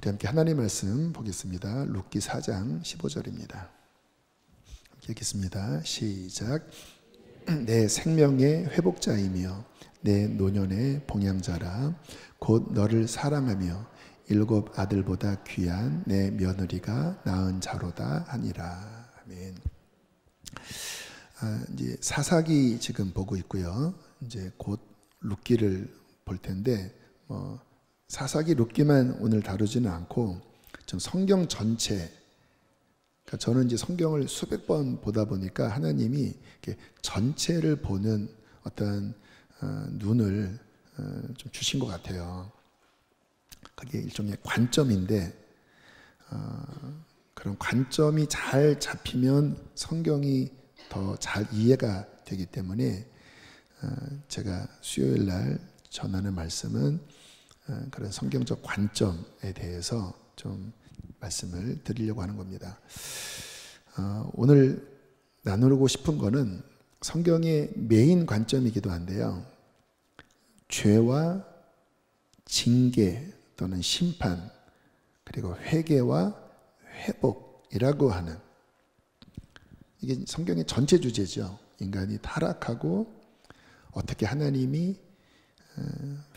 우리 함께 하나님의 말씀 보겠습니다. 룻기 4장 15절입니다. 함께 읽겠습니다. 시작. 내 생명의 회복자이며 내 노년의 봉양자라. 곧 너를 사랑하며 7 아들보다 귀한 내 며느리가 낳은 자로다 하니라. 아멘. 이제 사사기 지금 보고 있고요. 이제 곧 룻기를 볼 텐데 사사기 룻기만 오늘 다루지는 않고 좀 성경 전체, 그러니까 저는 이제 성경을 수백 번 보다 보니까 하나님이 이렇게 전체를 보는 어떤 눈을 좀 주신 것 같아요. 그게 일종의 관점인데 그런 관점이 잘 잡히면 성경이 더 잘 이해가 되기 때문에 제가 수요일 날 전하는 말씀은 그런 성경적 관점에 대해서 좀 말씀을 드리려고 하는 겁니다. 오늘 나누고 싶은 거는 성경의 메인 관점이기도 한데요. 죄와 징계 또는 심판, 그리고 회개와 회복이라고 하는, 이게 성경의 전체 주제죠. 인간이 타락하고 어떻게 하나님이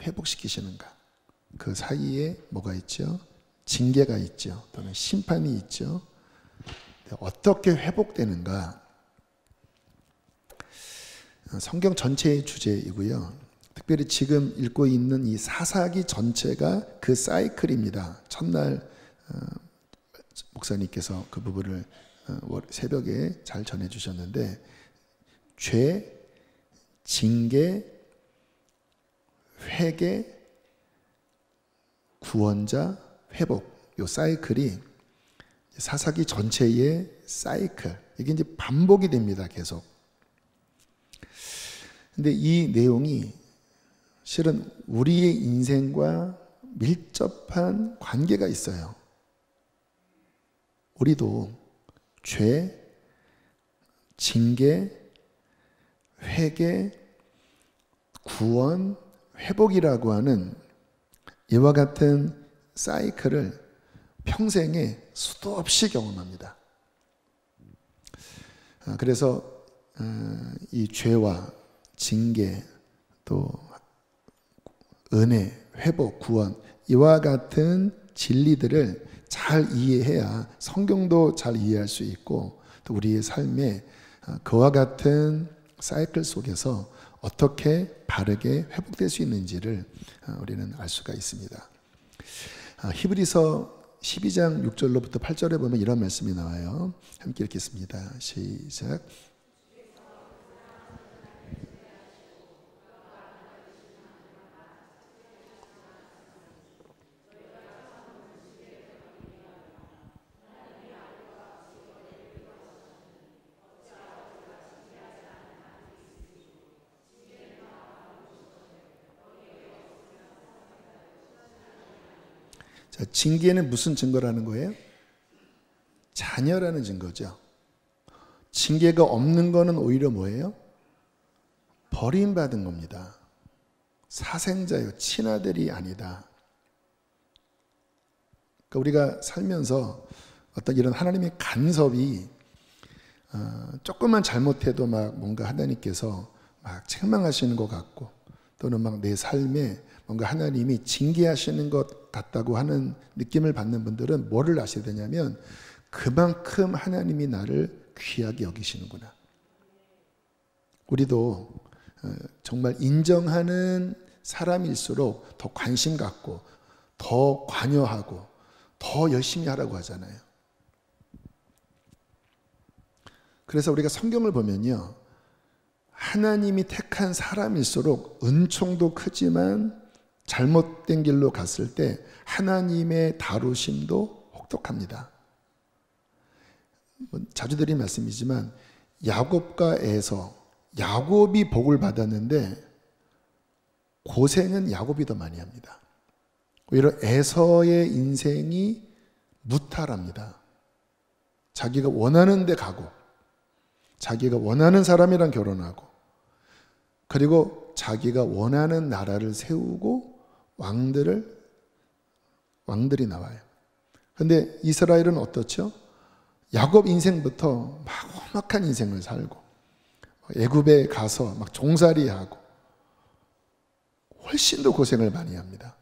회복시키시는가. 그 사이에 뭐가 있죠? 징계가 있죠. 또는 심판이 있죠. 어떻게 회복되는가. 성경 전체의 주제이고요. 특별히 지금 읽고 있는 이 사사기 전체가 그 사이클입니다. 첫날 목사님께서 그 부분을 새벽에 잘 전해주셨는데, 죄, 징계, 회개, 구원자, 회복, 이 사이클이 사사기 전체의 사이클, 이게 이제 반복이 됩니다. 계속. 근데 이 내용이 실은 우리의 인생과 밀접한 관계가 있어요. 우리도 죄, 징계, 회개, 구원, 회복이라고 하는 이와 같은 사이클을 평생에 수도 없이 경험합니다. 그래서 이 죄와 징계, 또 은혜, 회복, 구원, 이와 같은 진리들을 잘 이해해야 성경도 잘 이해할 수 있고, 또 우리의 삶에 그와 같은 사이클 속에서 어떻게 바르게 회복될 수 있는지를 우리는 알 수가 있습니다. 히브리서 12장 6절로부터 8절에 보면 이런 말씀이 나와요. 함께 읽겠습니다. 시작. 자, 징계는 무슨 증거라는 거예요? 자녀라는 증거죠. 징계가 없는 거는 오히려 뭐예요? 버림받은 겁니다. 사생자요, 친아들이 아니다. 그러니까 우리가 살면서 어떤 이런 하나님의 간섭이 조금만 잘못해도 막 뭔가 하나님께서 막 책망하시는 것 같고, 또는 막 내 삶에 뭔가 하나님이 징계하시는 것 같다고 하는 느낌을 받는 분들은 뭐를 아셔야 되냐면, 그만큼 하나님이 나를 귀하게 여기시는구나. 우리도 정말 인정하는 사람일수록 더 관심 갖고, 더 관여하고, 더 열심히 하라고 하잖아요. 그래서 우리가 성경을 보면요, 하나님이 택한 사람일수록 은총도 크지만 잘못된 길로 갔을 때 하나님의 다루심도 혹독합니다. 자주 드린 말씀이지만 야곱과 에서, 야곱이 복을 받았는데 고생은 야곱이 더 많이 합니다. 오히려 에서의 인생이 무탈합니다. 자기가 원하는 데 가고, 자기가 원하는 사람이랑 결혼하고, 그리고 자기가 원하는 나라를 세우고 왕들이 나와요. 근데 이스라엘은 어떻죠? 야곱 인생부터 막 험악한 인생을 살고 애굽에 가서 막 종살이하고 훨씬 더 고생을 많이 합니다.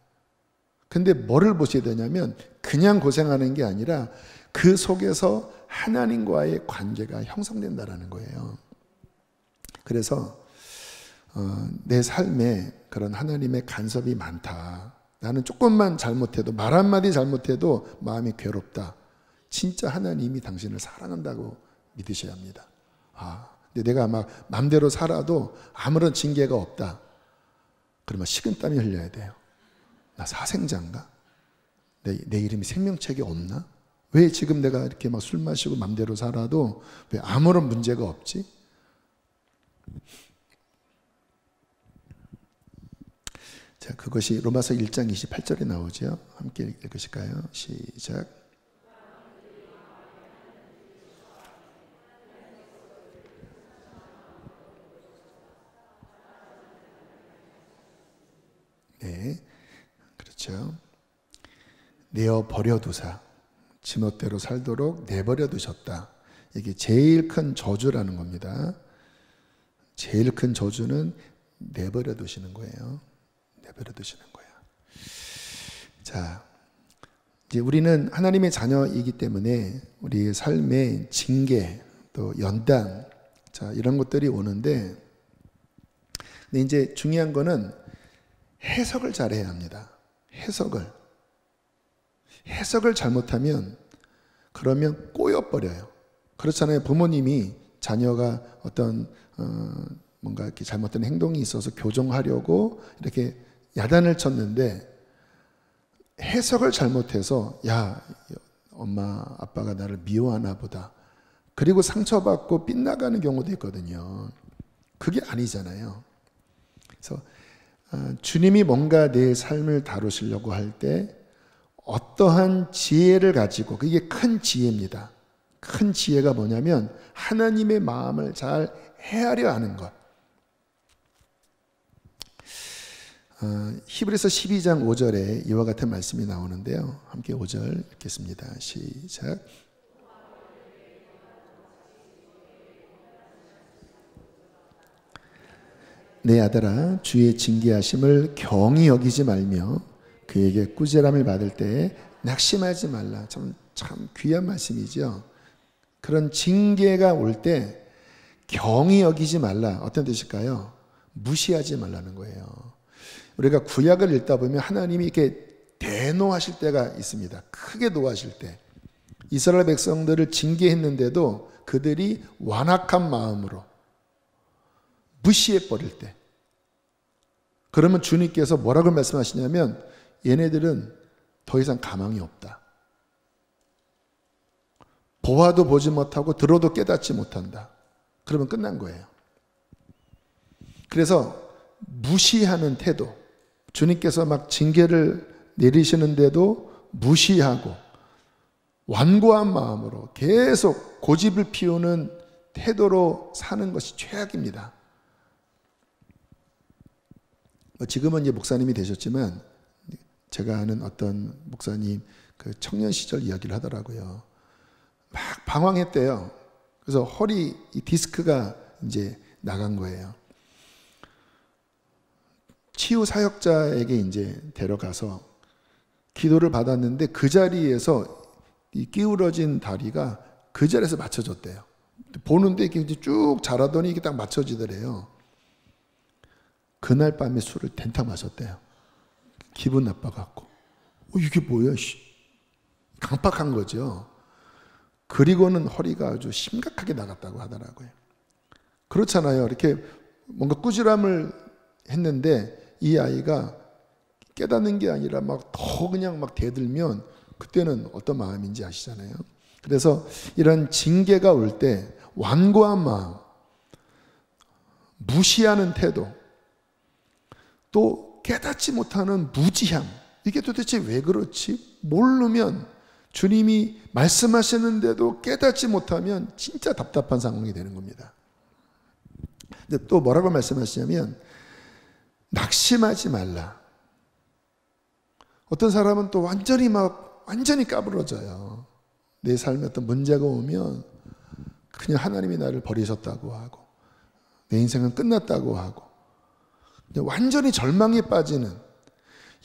근데 뭐를 보셔야 되냐면 그냥 고생하는 게 아니라 그 속에서 하나님과의 관계가 형성된다는 거예요. 그래서 내 삶에 그런 하나님의 간섭이 많다. 나는 조금만 잘못해도, 말 한마디 잘못해도 마음이 괴롭다. 진짜 하나님이 당신을 사랑한다고 믿으셔야 합니다. 근데 내가 막 맘대로 살아도 아무런 징계가 없다. 그러면 식은땀이 흘려야 돼요. 나 사생자인가? 내 이름이 생명책에 없나? 왜 지금 내가 이렇게 막 술 마시고 맘대로 살아도 왜 아무런 문제가 없지? 자, 그것이 로마서 1장 28절에 나오죠. 함께 읽으실까요? 시작. 네, 그렇죠. 내어 버려두사 지멋대로 살도록 내버려 두셨다. 이게 제일 큰 저주라는 겁니다. 제일 큰 저주는 내버려 두시는 거예요. 내버려 두시는 거야. 자, 이제 우리는 하나님의 자녀이기 때문에 우리 삶의 징계, 또 연단, 자, 이런 것들이 오는데, 근데 이제 중요한 거는 해석을 잘해야 합니다. 해석을 잘못하면 그러면 꼬여버려요. 그렇잖아요. 부모님이 자녀가 어떤 뭔가 이렇게 잘못된 행동이 있어서 교정하려고 이렇게 야단을 쳤는데 해석을 잘못해서 야, 엄마 아빠가 나를 미워하나 보다. 그리고 상처받고 빗나가는 경우도 있거든요. 그게 아니잖아요. 그래서 주님이 뭔가 내 삶을 다루시려고 할 때 어떠한 지혜를 가지고, 그게 큰 지혜입니다. 큰 지혜가 뭐냐면 하나님의 마음을 잘 헤아려 하는 것. 히브리서 12장 5절에 이와 같은 말씀이 나오는데요. 함께 5절 읽겠습니다. 시작. 내 아들아, 주의 징계하심을 경히 여기지 말며 그에게 꾸지람을 받을 때에 낙심하지 말라. 참 귀한 말씀이죠. 그런 징계가 올 때 경히 여기지 말라. 어떤 뜻일까요? 무시하지 말라는 거예요. 우리가 구약을 읽다 보면 하나님이 이렇게 대노하실 때가 있습니다. 크게 노하실 때. 이스라엘 백성들을 징계했는데도 그들이 완악한 마음으로 무시해버릴 때. 그러면 주님께서 뭐라고 말씀하시냐면 얘네들은 더 이상 가망이 없다. 보아도 보지 못하고 들어도 깨닫지 못한다. 그러면 끝난 거예요. 그래서 무시하는 태도, 주님께서 막 징계를 내리시는데도 무시하고 완고한 마음으로 계속 고집을 피우는 태도로 사는 것이 최악입니다. 지금은 이제 목사님이 되셨지만 제가 아는 어떤 목사님 그 청년 시절 이야기를 하더라고요. 막 방황했대요. 그래서 허리 디스크가 이제 나간 거예요. 치유 사역자에게 이제 데려가서 기도를 받았는데 그 자리에서 이 기울어진 다리가 그 자리에서 맞춰졌대요. 보는데 이렇게 쭉 자라더니 이게 딱 맞춰지더래요. 그날 밤에 술을 덴타 마셨대요. 기분 나빠갖고. 이게 뭐야? 강팍한 거죠. 그리고는 허리가 아주 심각하게 나갔다고 하더라고요. 그렇잖아요. 이렇게 뭔가 꾸지람을 했는데 이 아이가 깨닫는 게 아니라 막 더 그냥 막 대들면 그때는 어떤 마음인지 아시잖아요. 그래서 이런 징계가 올 때 완고한 마음, 무시하는 태도, 또 깨닫지 못하는 무지함, 이게 도대체 왜 그렇지? 모르면 주님이 말씀하시는데도 깨닫지 못하면 진짜 답답한 상황이 되는 겁니다. 근데 또 뭐라고 말씀하시냐면 낙심하지 말라. 어떤 사람은 또 완전히 막 완전히 까부러져요. 내 삶에 어떤 문제가 오면 그냥 하나님이 나를 버리셨다고 하고 내 인생은 끝났다고 하고 완전히 절망에 빠지는,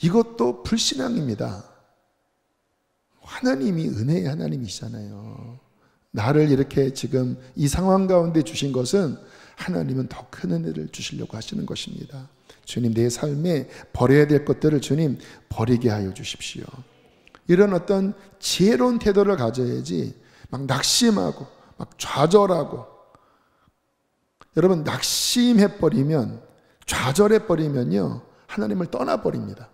이것도 불신앙입니다. 하나님이 은혜의 하나님이시잖아요. 나를 이렇게 지금 이 상황 가운데 주신 것은 하나님은 더 큰 은혜를 주시려고 하시는 것입니다. 주님, 내 삶에 버려야 될 것들을 주님 버리게 하여 주십시오. 이런 어떤 지혜로운 태도를 가져야지 막 낙심하고 막 좌절하고, 여러분 낙심해버리면, 좌절해버리면요 하나님을 떠나버립니다.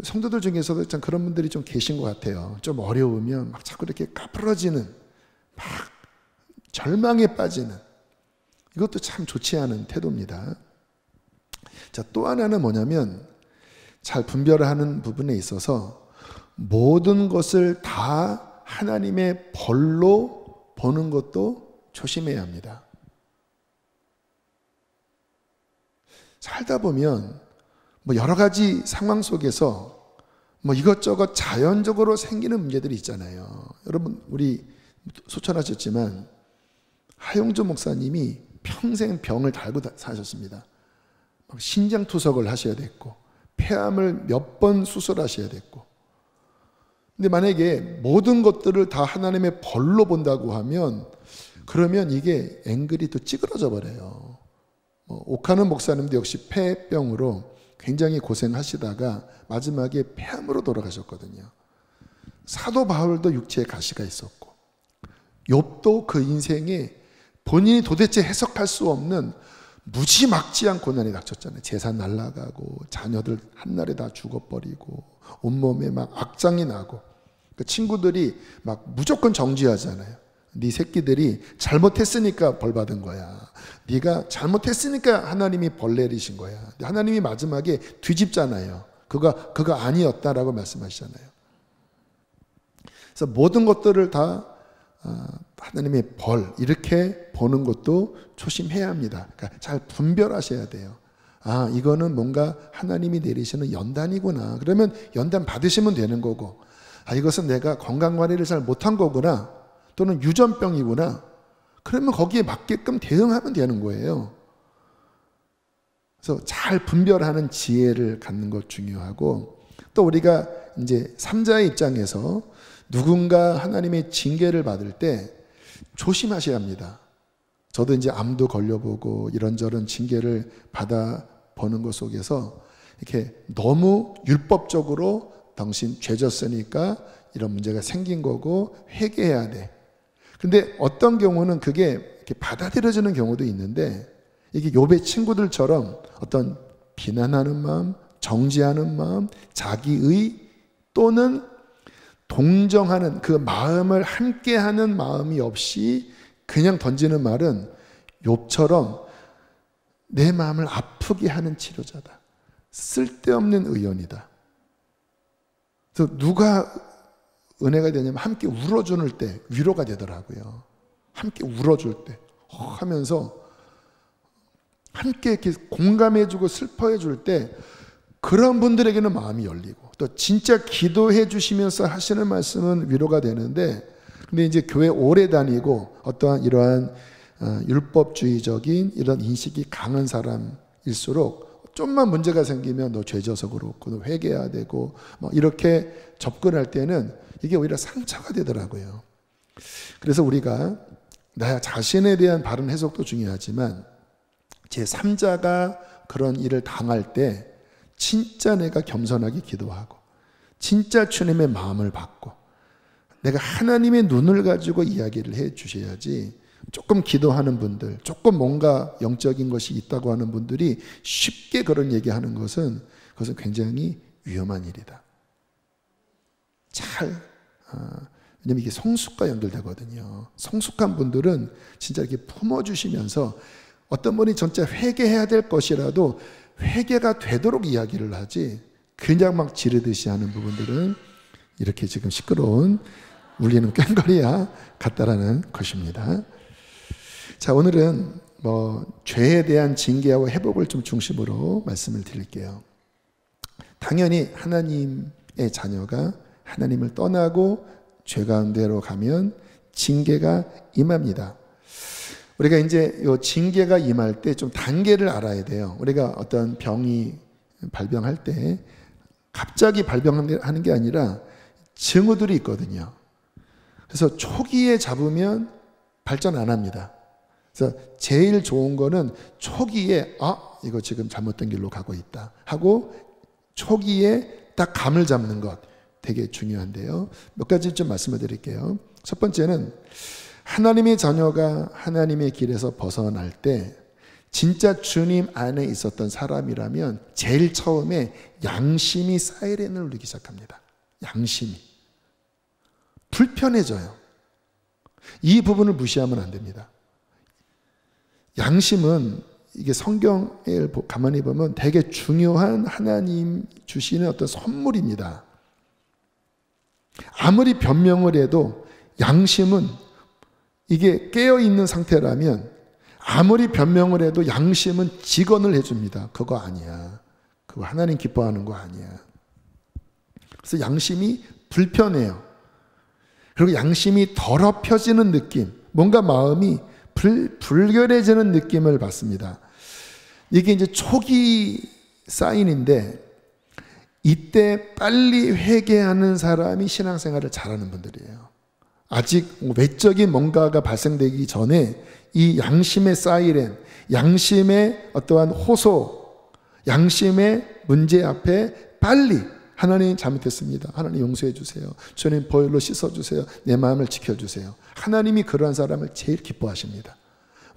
성도들 중에서도 참 그런 분들이 좀 계신 것 같아요. 좀 어려우면 막 자꾸 이렇게 까부러지는, 막 절망에 빠지는, 이것도 참 좋지 않은 태도입니다. 자, 또 하나는 뭐냐면 잘 분별하는 부분에 있어서 모든 것을 다 하나님의 벌로 보는 것도 조심해야 합니다. 살다 보면 뭐 여러 가지 상황 속에서 뭐 이것저것 자연적으로 생기는 문제들이 있잖아요. 여러분, 우리 소천하셨지만 하용조 목사님이 평생 병을 달고 사셨습니다. 막 신장투석을 하셔야 됐고 폐암을 몇 번 수술하셔야 됐고. 근데 만약에 모든 것들을 다 하나님의 벌로 본다고 하면, 그러면 이게 앵글이 또 찌그러져 버려요. 오카는 목사님도 역시 폐병으로 굉장히 고생하시다가 마지막에 폐암으로 돌아가셨거든요. 사도 바울도 육체에 가시가 있었고, 욥도 그 인생에 본인이 도대체 해석할 수 없는 무지막지한 고난이 닥쳤잖아요. 재산 날라가고 자녀들 한날에 다 죽어버리고 온몸에 막 악장이 나고, 그 친구들이 막 무조건 정죄하잖아요. 네 새끼들이 잘못했으니까 벌 받은 거야. 네가 잘못했으니까 하나님이 벌 내리신 거야. 하나님이 마지막에 뒤집잖아요. 그거 아니었다라고 말씀하시잖아요. 그래서 모든 것들을 다 하나님의 벌 이렇게 보는 것도 조심해야 합니다. 그러니까 잘 분별하셔야 돼요. 아, 이거는 뭔가 하나님이 내리시는 연단이구나. 그러면 연단 받으시면 되는 거고, 아, 이것은 내가 건강관리를 잘 못한 거구나, 또는 유전병이구나, 그러면 거기에 맞게끔 대응하면 되는 거예요. 그래서 잘 분별하는 지혜를 갖는 것 중요하고, 또 우리가 이제 삼자의 입장에서 누군가 하나님의 징계를 받을 때 조심하셔야 합니다. 저도 이제 암도 걸려보고 이런저런 징계를 받아보는 것 속에서 이렇게 너무 율법적으로 당신 죄졌으니까 이런 문제가 생긴 거고 회개해야 돼. 근데 어떤 경우는 그게 이렇게 받아들여지는 경우도 있는데, 이게 욥의 친구들처럼 어떤 비난하는 마음, 정죄하는 마음, 자기의 또는 동정하는 그 마음을 함께하는 마음이 없이 그냥 던지는 말은 욥처럼 내 마음을 아프게 하는 치료자다, 쓸데없는 의원이다. 그래서 누가 은혜가 되냐면 함께 울어줄 때 위로가 되더라고요. 함께 울어줄 때 하면서 함께 이렇게 공감해주고 슬퍼해줄 때 그런 분들에게는 마음이 열리고, 또 진짜 기도해 주시면서 하시는 말씀은 위로가 되는데, 근데 이제 교회 오래 다니고 어떠한 이러한 율법주의적인 이런 인식이 강한 사람일수록 좀만 문제가 생기면 너 죄져서 그렇고 너 회개해야 되고 뭐 이렇게 접근할 때는 이게 오히려 상처가 되더라고요. 그래서 우리가 나 자신에 대한 바른 해석도 중요하지만 제3자가 그런 일을 당할 때 진짜 내가 겸손하게 기도하고 진짜 주님의 마음을 받고 내가 하나님의 눈을 가지고 이야기를 해 주셔야지, 조금 기도하는 분들, 조금 뭔가 영적인 것이 있다고 하는 분들이 쉽게 그런 얘기하는 것은 그것은 굉장히 위험한 일이다. 왜냐면 이게 성숙과 연결되거든요. 성숙한 분들은 진짜 이렇게 품어주시면서 어떤 분이 진짜 회개해야 될 것이라도 회개가 되도록 이야기를 하지, 그냥 막 지르듯이 하는 부분들은 이렇게 지금 시끄러운 울리는 꽹과리야 같다라는 것입니다. 자, 오늘은 죄에 대한 징계하고 회복을 좀 중심으로 말씀을 드릴게요. 당연히 하나님의 자녀가 하나님을 떠나고 죄 가운데로 가면 징계가 임합니다. 우리가 이제 요 징계가 임할 때 좀 단계를 알아야 돼요. 우리가 어떤 병이 발병할 때 갑자기 발병하는 게 아니라 징후들이 있거든요. 그래서 초기에 잡으면 발전 안 합니다. 그래서 제일 좋은 거는 초기에 이거 지금 잘못된 길로 가고 있다 하고 초기에 딱 감을 잡는 것 되게 중요한데요. 몇 가지 좀 말씀을 드릴게요. 첫 번째는 하나님의 자녀가 하나님의 길에서 벗어날 때 진짜 주님 안에 있었던 사람이라면 제일 처음에 양심이 사이렌을 울리기 시작합니다. 양심이 불편해져요. 이 부분을 무시하면 안 됩니다. 양심은 이게 성경을 가만히 보면 되게 중요한 하나님 주시는 어떤 선물입니다. 아무리 변명을 해도 양심은 이게 깨어있는 상태라면 아무리 변명을 해도 양심은 직언을 해줍니다. 그거 아니야. 그거 하나님 기뻐하는 거 아니야. 그래서 양심이 불편해요. 그리고 양심이 더럽혀지는 느낌, 뭔가 마음이 불결해지는 느낌을 받습니다. 이게 이제 초기 사인인데 이때 빨리 회개하는 사람이 신앙생활을 잘하는 분들이에요. 아직 외적인 뭔가가 발생되기 전에 이 양심의 사이렌, 양심의 어떠한 호소, 양심의 문제 앞에 빨리 하나님 잘못했습니다. 하나님 용서해 주세요. 주님 보혈로 씻어주세요. 내 마음을 지켜주세요. 하나님이 그러한 사람을 제일 기뻐하십니다.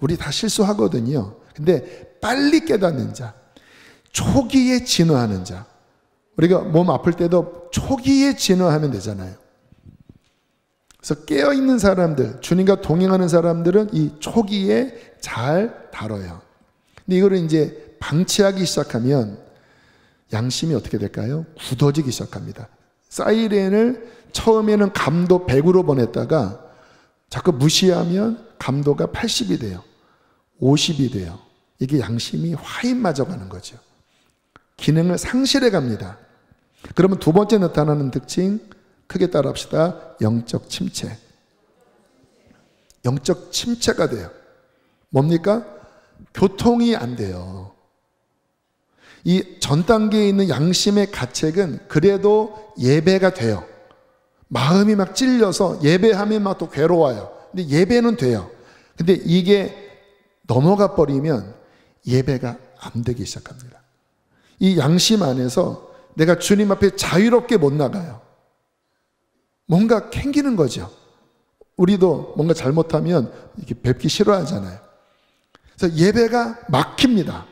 우리 다 실수하거든요. 근데 빨리 깨닫는 자, 초기에 진화하는 자. 우리가 몸 아플 때도 초기에 진화하면 되잖아요. 그래서 깨어있는 사람들, 주님과 동행하는 사람들은 이 초기에 잘 다뤄요. 근데 이거를 이제 방치하기 시작하면 양심이 어떻게 될까요? 굳어지기 시작합니다. 사이렌을 처음에는 감도 100으로 보냈다가 자꾸 무시하면 감도가 80이 돼요. 50이 돼요. 이게 양심이 화인 맞아가는 거죠. 기능을 상실해 갑니다. 그러면 두 번째 나타나는 특징, 크게 따라합시다. 영적 침체. 영적 침체가 돼요. 뭡니까? 교통이 안 돼요. 이 전 단계에 있는 양심의 가책은 그래도 예배가 돼요. 마음이 막 찔려서 예배하면 막 또 괴로워요. 근데 예배는 돼요. 근데 이게 넘어가 버리면 예배가 안 되기 시작합니다. 이 양심 안에서 내가 주님 앞에 자유롭게 못 나가요. 뭔가 캥기는 거죠. 우리도 뭔가 잘못하면 이렇게 뵙기 싫어하잖아요. 그래서 예배가 막힙니다.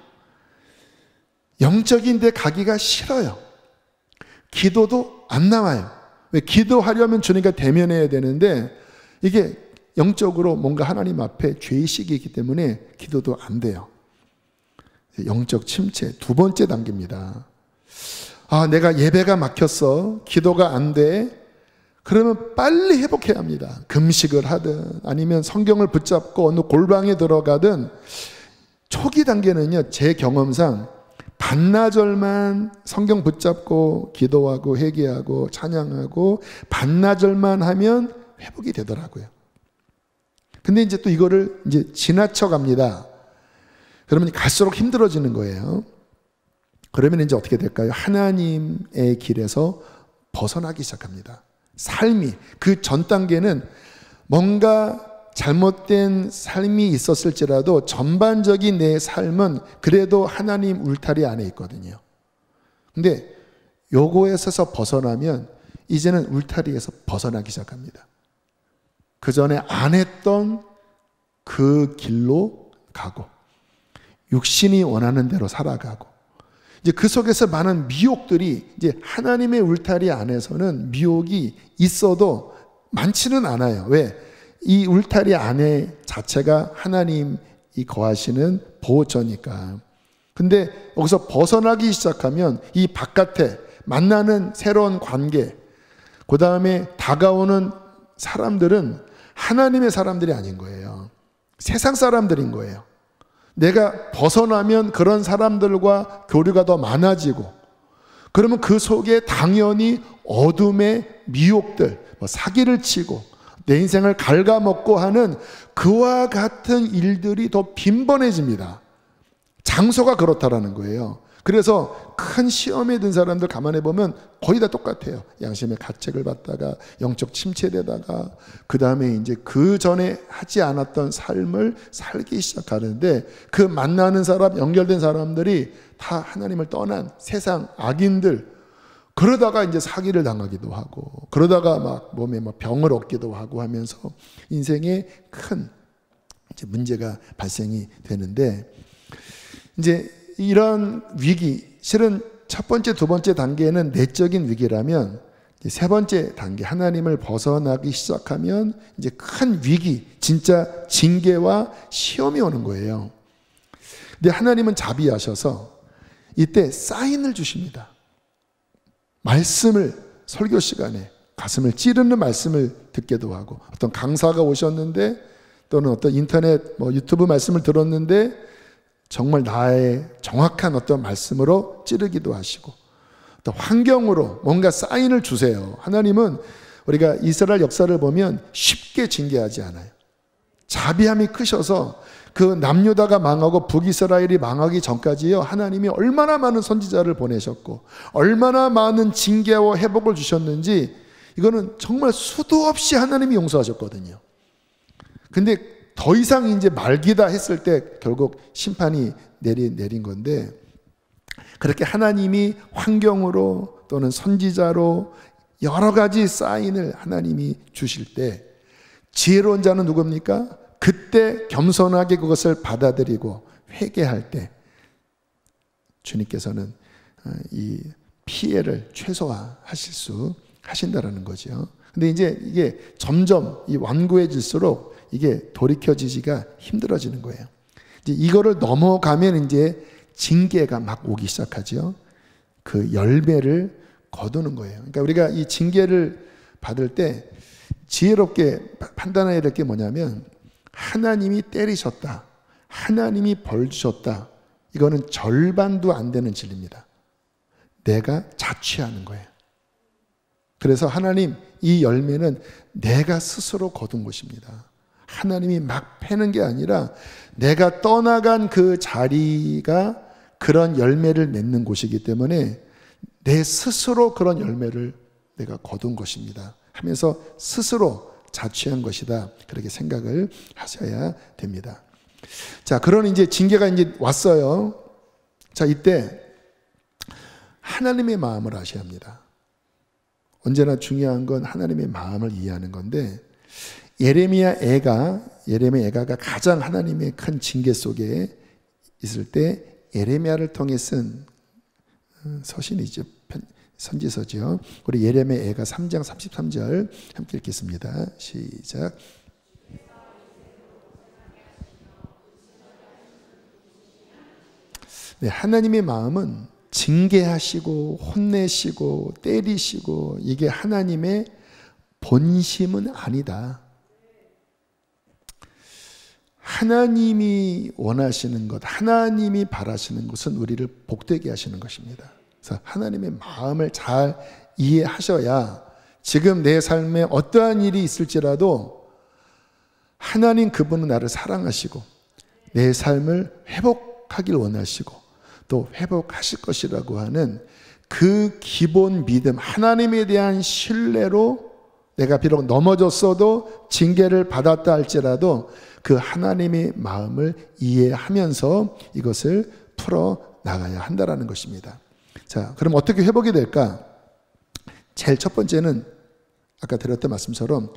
영적인 데 가기가 싫어요. 기도도 안 나와요. 왜? 기도하려면 주님과 대면해야 되는데 이게 영적으로 뭔가 하나님 앞에 죄의식이 있기 때문에 기도도 안 돼요. 영적 침체, 두 번째 단계입니다. 내가 예배가 막혔어. 기도가 안 돼. 그러면 빨리 회복해야 합니다. 금식을 하든 아니면 성경을 붙잡고 어느 골방에 들어가든 초기 단계는요, 제 경험상 반나절만 성경 붙잡고 기도하고 회개하고 찬양하고 반나절만 하면 회복이 되더라고요. 근데 이제 또 이거를 이제 지나쳐 갑니다. 그러면 갈수록 힘들어지는 거예요. 그러면 이제 어떻게 될까요? 하나님의 길에서 벗어나기 시작합니다. 삶이, 그 전 단계는 뭔가 잘못된 삶이 있었을지라도 전반적인 내 삶은 그래도 하나님 울타리 안에 있거든요. 근데 요거에서 벗어나면 이제는 울타리에서 벗어나기 시작합니다. 그 전에 안 했던 그 길로 가고 육신이 원하는 대로 살아가고 이제 그 속에서 많은 미혹들이 이제 하나님의 울타리 안에서는 미혹이 있어도 많지는 않아요. 왜? 이 울타리 안에 자체가 하나님이 거하시는 보호처니까. 근데 여기서 벗어나기 시작하면 이 바깥에 만나는 새로운 관계, 그 다음에 다가오는 사람들은 하나님의 사람들이 아닌 거예요. 세상 사람들인 거예요. 내가 벗어나면 그런 사람들과 교류가 더 많아지고 그러면 그 속에 당연히 어둠의 미혹들, 사기를 치고 내 인생을 갉아먹고 하는 그와 같은 일들이 더 빈번해집니다. 장소가 그렇다라는 거예요. 그래서 큰 시험에 든 사람들 가만히 보면 거의 다 똑같아요. 양심의 가책을 받다가 영적 침체되다가 그 다음에 이제 그 전에 하지 않았던 삶을 살기 시작하는데, 그 만나는 사람, 연결된 사람들이 다 하나님을 떠난 세상 악인들, 그러다가 이제 사기를 당하기도 하고, 그러다가 막 몸에 막 병을 얻기도 하고 하면서 인생에 큰 이제 문제가 발생이 되는데, 이제 이런 위기, 실은 첫 번째, 두 번째 단계는 내적인 위기라면, 세 번째 단계, 하나님을 벗어나기 시작하면 이제 큰 위기, 진짜 징계와 시험이 오는 거예요. 근데 하나님은 자비하셔서 이때 사인을 주십니다. 말씀을, 설교 시간에 가슴을 찌르는 말씀을 듣게도 하고, 어떤 강사가 오셨는데 또는 어떤 인터넷 유튜브 말씀을 들었는데 정말 나의 정확한 어떤 말씀으로 찌르기도 하시고, 또 환경으로 뭔가 사인을 주세요. 하나님은 우리가 이스라엘 역사를 보면 쉽게 징계하지 않아요. 자비함이 크셔서 그 남유다가 망하고 북이스라엘이 망하기 전까지요, 하나님이 얼마나 많은 선지자를 보내셨고 얼마나 많은 징계와 회복을 주셨는지, 이거는 정말 수도 없이 하나님이 용서하셨거든요. 근데 더 이상 이제 말기다 했을 때 결국 심판이 내린 건데, 그렇게 하나님이 환경으로 또는 선지자로 여러 가지 사인을 하나님이 주실 때, 지혜로운 자는 누굽니까? 그때 겸손하게 그것을 받아들이고 회개할 때 주님께서는 이 피해를 최소화하실 수 하신다라는 거죠. 근데 이제 이게 점점 이 완고해질수록 이게 돌이켜지기가 힘들어지는 거예요. 이제 이거를 넘어가면 이제 징계가 막 오기 시작하죠. 그 열매를 거두는 거예요. 그러니까 우리가 이 징계를 받을 때 지혜롭게 판단해야 될 게 뭐냐면, 하나님이 때리셨다, 하나님이 벌 주셨다, 이거는 절반도 안 되는 진리입니다. 내가 자취하는 거예요. 그래서 하나님, 이 열매는 내가 스스로 거둔 것입니다. 하나님이 막 패는 게 아니라 내가 떠나간 그 자리가 그런 열매를 맺는 곳이기 때문에 내 스스로 그런 열매를 내가 거둔 것입니다 하면서 스스로 자취한 것이다, 그렇게 생각을 하셔야 됩니다. 자, 그런 이제 징계가 이제 왔어요. 자, 이때 하나님의 마음을 아셔야 합니다. 언제나 중요한 건 하나님의 마음을 이해하는 건데, 예레미야 애가가 가장 하나님의 큰 징계 속에 있을 때 예레미야를 통해 쓴 서신이죠. 선지서죠. 우리 예레미야 애가 3장 33절 함께 읽겠습니다. 시작. 네, 하나님의 마음은 징계하시고 혼내시고 때리시고 이게 하나님의 본심은 아니다. 하나님이 원하시는 것, 하나님이 바라시는 것은 우리를 복되게 하시는 것입니다. 그래서 하나님의 마음을 잘 이해하셔야 지금 내 삶에 어떠한 일이 있을지라도 하나님, 그분은 나를 사랑하시고 내 삶을 회복하길 원하시고 또 회복하실 것이라고 하는 그 기본 믿음, 하나님에 대한 신뢰로 내가 비록 넘어졌어도 징계를 받았다 할지라도 그 하나님의 마음을 이해하면서 이것을 풀어 나가야 한다는 것입니다. 자, 그럼 어떻게 회복이 될까? 제일 첫 번째는 아까 드렸던 말씀처럼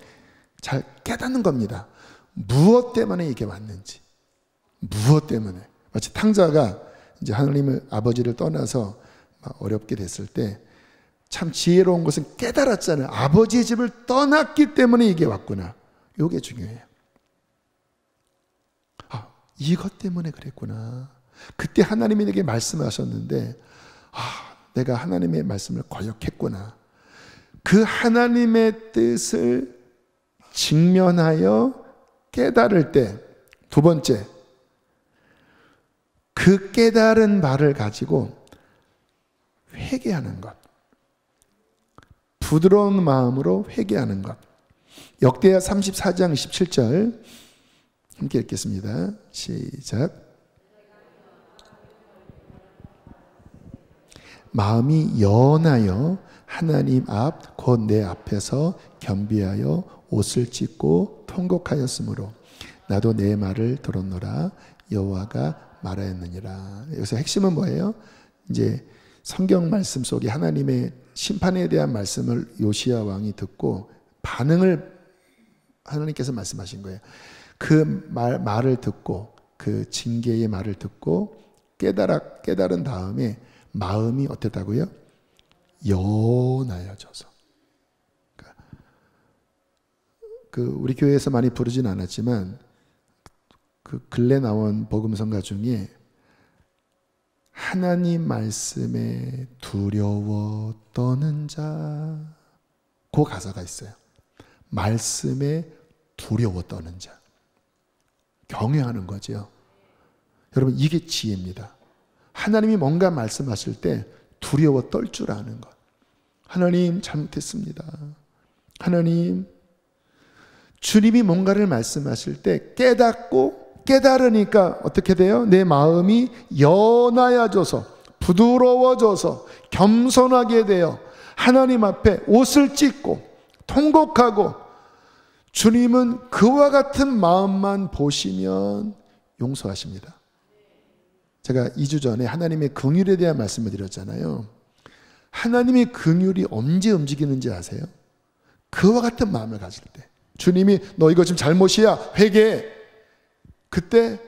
잘 깨닫는 겁니다. 무엇 때문에 이게 왔는지, 무엇 때문에. 마치 탕자가 이제 하나님을, 아버지를 떠나서 어렵게 됐을 때 참 지혜로운 것은 깨달았잖아요. 아버지의 집을 떠났기 때문에 이게 왔구나. 이게 중요해요. 아, 이것 때문에 그랬구나. 그때 하나님이 내게 말씀하셨는데 내가 하나님의 말씀을 거역했구나. 그 하나님의 뜻을 직면하여 깨달을 때, 두 번째, 그 깨달은 바를 가지고 회개하는 것, 부드러운 마음으로 회개하는 것. 역대하 34장 17절 함께 읽겠습니다. 시작. 마음이 연하여 하나님 앞 곧 내 앞에서 겸비하여 옷을 찢고 통곡하였으므로 나도 내 말을 들었노라. 여호와가 말하였느니라. 여기서 핵심은 뭐예요? 이제 성경 말씀 속에 하나님의 심판에 대한 말씀을 요시야 왕이 듣고 반응을 하나님께서 말씀하신 거예요. 그 말을 듣고 그 징계의 말을 듣고 깨달은 다음에 마음이 어땠다고요? 연하여져서. 우리 교회에서 많이 부르진 않았지만 근래 나온 복음성가 중에 하나님 말씀에 두려워 떠는 자, 그 가사가 있어요. 말씀에 두려워 떠는 자. 경외하는 거죠. 여러분, 이게 지혜입니다. 하나님이 뭔가 말씀하실 때 두려워 떨 줄 아는 것. 하나님 잘못했습니다. 하나님, 주님이 뭔가를 말씀하실 때 깨달으니까 어떻게 돼요? 내 마음이 연하여져서 부드러워져서 겸손하게 되어 하나님 앞에 옷을 찢고 통곡하고, 주님은 그와 같은 마음만 보시면 용서하십니다. 제가 2주 전에 하나님의 긍휼에 대한 말씀을 드렸잖아요. 하나님의 긍휼이 언제 움직이는지 아세요? 그와 같은 마음을 가질 때. 주님이 너 이거 지금 잘못이야, 회개해. 그때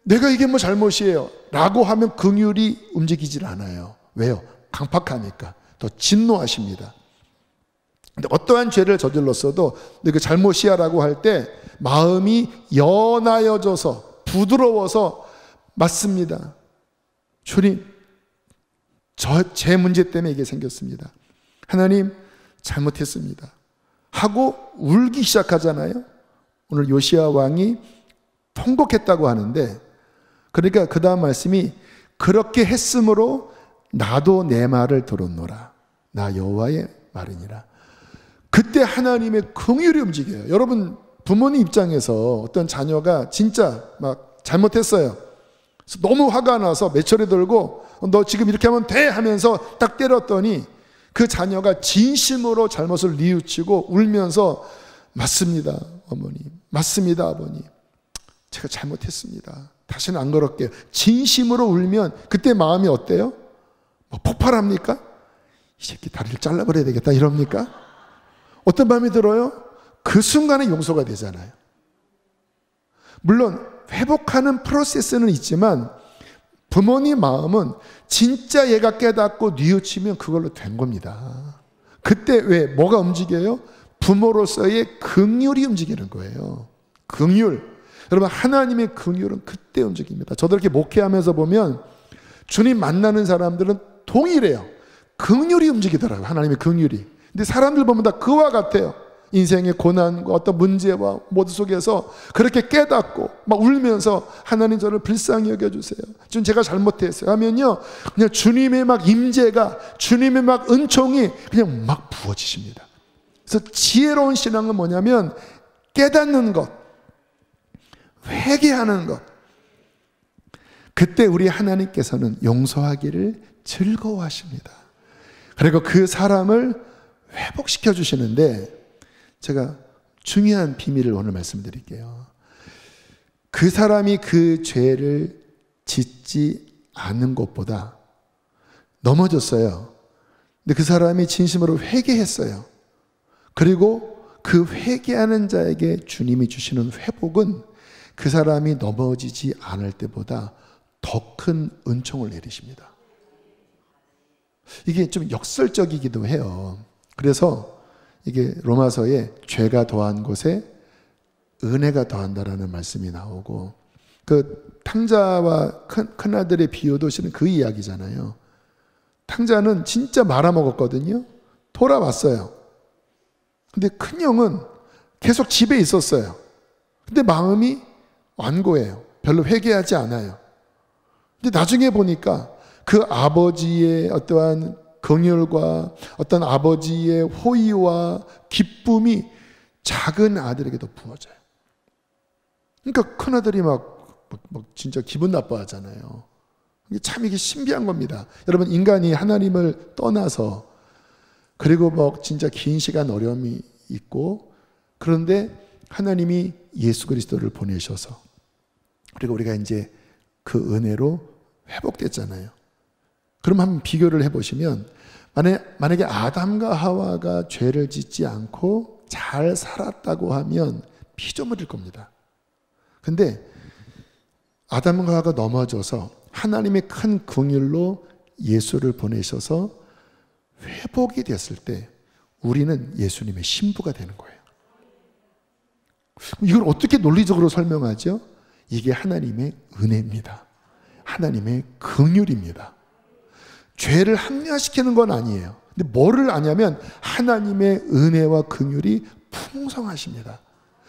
내가 이게 뭐 잘못이에요 라고 하면 긍휼이 움직이질 않아요. 왜요? 강팍하니까. 더 진노하십니다. 근데 어떠한 죄를 저질렀어도 너 이거 잘못이야 라고 할 때 마음이 연하여져서 부드러워서 맞습니다. 주님, 제 문제 때문에 이게 생겼습니다. 하나님, 잘못했습니다 하고 울기 시작하잖아요. 오늘 요시야 왕이 통곡했다고 하는데, 그러니까 그 다음 말씀이 그렇게 했으므로 나도 내 말을 들었노라. 나 여호와의 말이니라. 그때 하나님의 긍휼이 움직여요. 여러분, 부모님 입장에서 어떤 자녀가 진짜 막 잘못했어요. 너무 화가 나서 매철이 들고 너 지금 이렇게 하면 돼 하면서 딱 때렸더니 그 자녀가 진심으로 잘못을 뉘우치고 울면서 맞습니다 어머님, 맞습니다 아버님, 제가 잘못했습니다, 다시는 안 그럴게요. 진심으로 울면 그때 마음이 어때요? 뭐 폭발합니까? 이 새끼 다리를 잘라버려야 되겠다 이럽니까? 어떤 마음이 들어요? 그 순간에 용서가 되잖아요. 물론 회복하는 프로세스는 있지만 부모님 마음은 진짜 얘가 깨닫고 뉘우치면 그걸로 된 겁니다. 그때 왜? 뭐가 움직여요? 부모로서의 긍휼이 움직이는 거예요. 긍휼. 여러분, 하나님의 긍휼은 그때 움직입니다. 저도 이렇게 목회하면서 보면 주님 만나는 사람들은 동일해요. 긍휼이 움직이더라고요. 하나님의 긍휼이. 근데 사람들 보면 다 그와 같아요. 인생의 고난과 어떤 문제와 모두 속에서 그렇게 깨닫고 막 울면서 하나님 저를 불쌍히 여겨주세요, 지금 제가 잘못했어요 하면요, 그냥 주님의 막 임재가, 주님의 막 은총이 그냥 막 부어지십니다. 그래서 지혜로운 신앙은 뭐냐면 깨닫는 것, 회개하는 것. 그때 우리 하나님께서는 용서하기를 즐거워하십니다. 그리고 그 사람을 회복시켜 주시는데, 제가 중요한 비밀을 오늘 말씀드릴게요. 그 사람이 그 죄를 짓지 않은 것보다 넘어졌어요. 근데 그 사람이 진심으로 회개했어요. 그리고 그 회개하는 자에게 주님이 주시는 회복은 그 사람이 넘어지지 않을 때보다 더 큰 은총을 내리십니다. 이게 좀 역설적이기도 해요. 그래서 이게 로마서에 죄가 더한 곳에 은혜가 더한다라는 말씀이 나오고, 그 탕자와 큰아들의 비유도 실은 그 이야기잖아요. 탕자는 진짜 말아먹었거든요. 돌아왔어요. 근데 큰형은 계속 집에 있었어요. 근데 마음이 완고해요. 별로 회개하지 않아요. 근데 나중에 보니까 그 아버지의 어떠한 긍휼과 어떤 아버지의 호의와 기쁨이 작은 아들에게도 부어져요. 그러니까 큰아들이 막 진짜 기분 나빠하잖아요. 참 이게 신비한 겁니다. 여러분, 인간이 하나님을 떠나서 그리고 진짜 긴 시간 어려움이 있고, 그런데 하나님이 예수 그리스도를 보내셔서 그리고 우리가 이제 그 은혜로 회복됐잖아요. 그럼 한번 비교를 해보시면, 만약에 아담과 하와가 죄를 짓지 않고 잘 살았다고 하면 피조물일 겁니다. 근데 아담과 하와가 넘어져서 하나님의 큰 긍휼로 예수를 보내셔서 회복이 됐을 때 우리는 예수님의 신부가 되는 거예요. 이걸 어떻게 논리적으로 설명하죠? 이게 하나님의 은혜입니다. 하나님의 긍휼입니다. 죄를 합리화시키는 건 아니에요. 근데 뭐를 아냐면 하나님의 은혜와 긍휼이 풍성하십니다.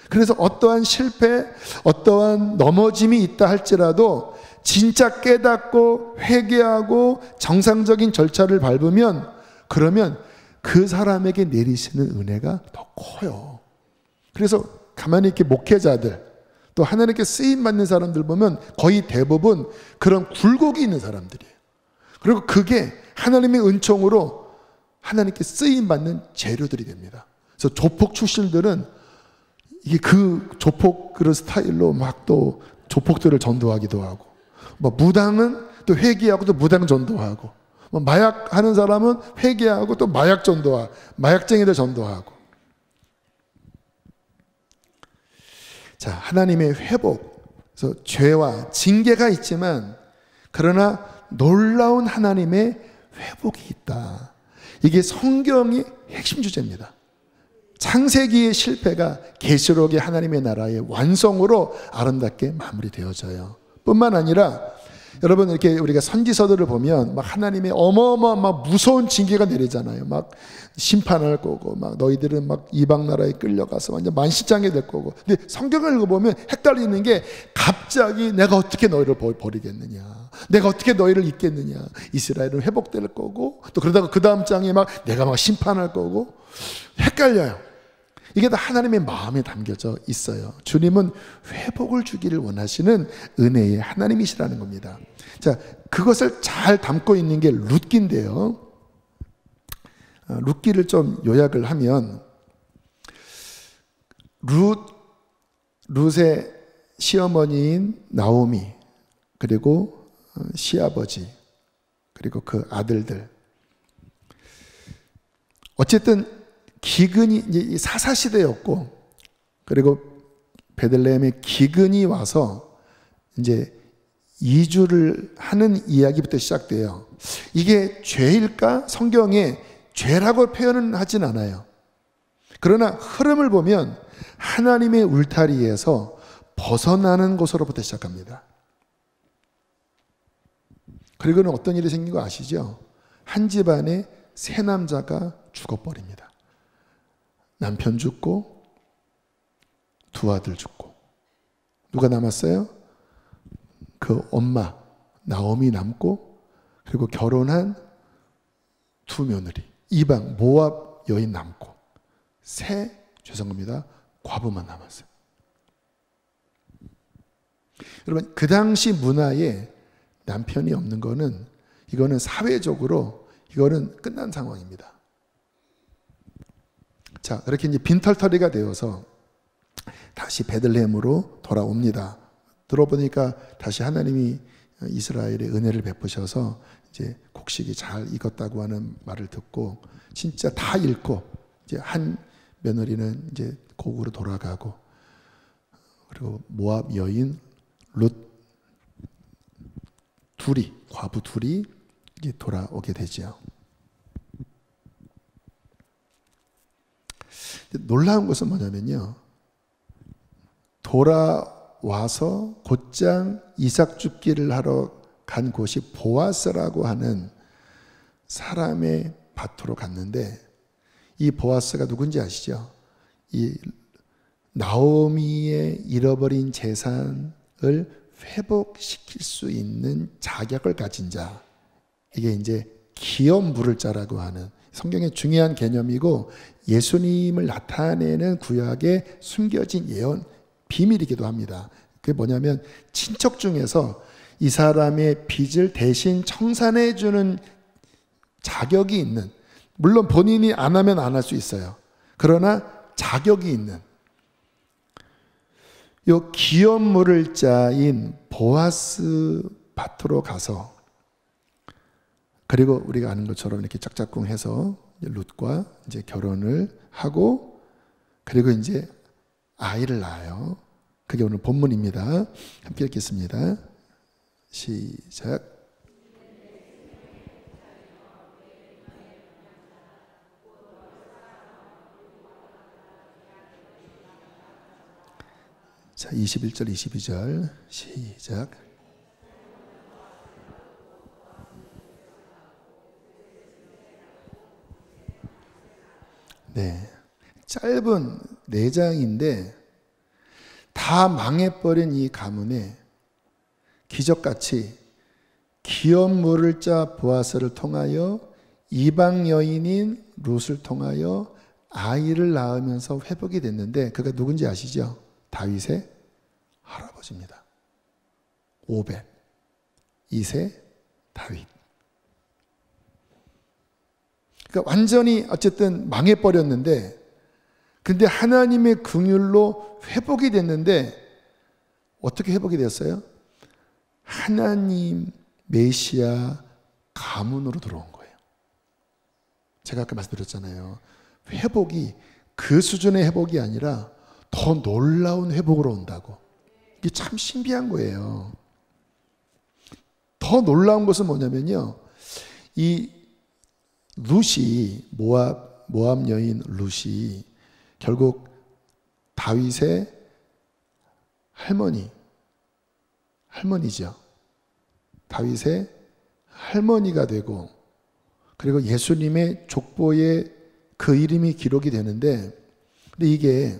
그래서 어떠한 실패, 어떠한 넘어짐이 있다 할지라도 진짜 깨닫고 회개하고 정상적인 절차를 밟으면, 그러면 그 사람에게 내리시는 은혜가 더 커요. 그래서 가만히 이렇게 목회자들, 또 하나님께 쓰임받는 사람들 보면 거의 대부분 그런 굴곡이 있는 사람들이에요. 그리고 그게 하나님의 은총으로 하나님께 쓰임받는 재료들이 됩니다. 그래서 조폭 출신들은 이게 그 조폭 그런 스타일로 막 또 조폭들을 전도하기도 하고, 무당은 또 회개하고 또 무당 전도하고, 마약 하는 사람은 회개하고 또 마약 전도하고, 마약쟁이들 전도하고. 자, 하나님의 회복. 그래서 죄와 징계가 있지만, 그러나 놀라운 하나님의 회복이 있다. 이게 성경의 핵심 주제입니다. 창세기의 실패가 계시록의 하나님의 나라의 완성으로 아름답게 마무리되어져요. 뿐만 아니라 여러분, 이렇게 우리가 선지서들을 보면 막 하나님의 어마어마한 막 무서운 징계가 내리잖아요. 막 심판할 거고, 막 너희들은 막 이방 나라에 끌려가서 완전 만신창이 될 거고. 근데 성경을 읽어보면 헷갈리는 게, 갑자기 내가 어떻게 너희를 버리겠느냐, 내가 어떻게 너희를 잊겠느냐, 이스라엘은 회복될 거고, 또 그러다가 그 다음 장에 막 내가 막 심판할 거고, 헷갈려요. 이게 다 하나님의 마음에 담겨져 있어요. 주님은 회복을 주기를 원하시는 은혜의 하나님이시라는 겁니다. 자, 그것을 잘 담고 있는 게 룻기인데요. 룻기를 좀 요약을 하면, 룻의 시어머니인 나오미, 그리고 시아버지, 그리고 그 아들들, 어쨌든 기근이 이제 사사시대였고, 그리고 베들레헴에 기근이 와서 이제 이주를 하는 이야기부터 시작돼요. 이게 죄일까? 성경에 죄라고 표현은 하진 않아요. 그러나 흐름을 보면 하나님의 울타리에서 벗어나는 것으로부터 시작합니다. 그리고는 어떤 일이 생긴 거 아시죠? 한 집안에 세 남자가 죽어버립니다. 남편 죽고 두 아들 죽고, 누가 남았어요? 그 엄마 나오미 남고, 그리고 결혼한 두 며느리 이방 모압 여인 남고, 죄송합니다, 과부만 남았어요. 여러분, 그 당시 문화에 남편이 없는 거는, 이거는 사회적으로 이거는 끝난 상황입니다. 자, 그렇게 이제 빈털터리가 되어서 다시 베들레헴으로 돌아옵니다. 들어보니까 다시 하나님이 이스라엘의 은혜를 베푸셔서 이제 곡식이 잘 익었다고 하는 말을 듣고, 진짜 다 읽고, 이제 한 며느리는 이제 고국으로 돌아가고, 그리고 모압 여인 룻 과부 둘이 이제 돌아오게 되죠. 놀라운 것은 뭐냐면요, 돌아와서 곧장 이삭 줍기를 하러 간 곳이 보아스라고 하는 사람의 밭으로 갔는데, 이 보아스가 누군지 아시죠? 이 나오미의 잃어버린 재산을 회복시킬 수 있는 자격을 가진 자, 이게 이제 기업 물을 자라고 하는 성경의 중요한 개념이고 예수님을 나타내는 구약에 숨겨진 예언 비밀이기도 합니다. 그게 뭐냐면 친척 중에서 이 사람의 빚을 대신 청산해 주는 자격이 있는, 물론 본인이 안 하면 안 할 수 있어요. 그러나 자격이 있는 요 기업 물을 자인 보아스 밭으로 가서, 그리고 우리가 아는 것처럼 이렇게 짝짝꿍해서 룻과 이제 결혼을 하고, 그리고 이제 아이를 낳아요. 그게 오늘 본문입니다. 함께 읽겠습니다. 시작. 자, 21절, 22절 시작. 네, 짧은 4장인데 다 망해버린 이 가문에 기적같이 기업 물을 자 보아스를 통하여 이방 여인인 룻을 통하여 아이를 낳으면서 회복이 됐는데, 그가 누군지 아시죠? 다윗의 할아버지입니다. 오벳 2세 다윗. 그러니까 완전히 어쨌든 망해버렸는데, 근데 하나님의 긍휼로 회복이 됐는데, 어떻게 회복이 됐어요? 하나님 메시아 가문으로 들어온 거예요. 제가 아까 말씀드렸잖아요. 회복이 그 수준의 회복이 아니라 더 놀라운 회복으로 온다고. 이게 참 신비한 거예요. 더 놀라운 것은 뭐냐면요, 이 룻이 모압 여인 룻이 결국 다윗의 할머니죠. 다윗의 할머니가 되고, 그리고 예수님의 족보에 그 이름이 기록이 되는데, 근데 이게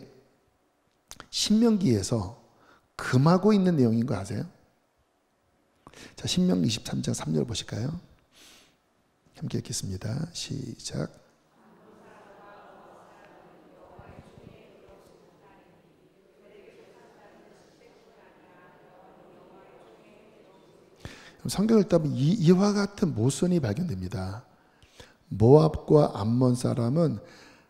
신명기에서 금하고 있는 내용인 거 아세요? 자, 신명기 23장 3절 보실까요? 함께 읽겠습니다. 시작. 성경을 읽다 보면 이와 같은 모순이 발견됩니다. 모압과 암몬 사람은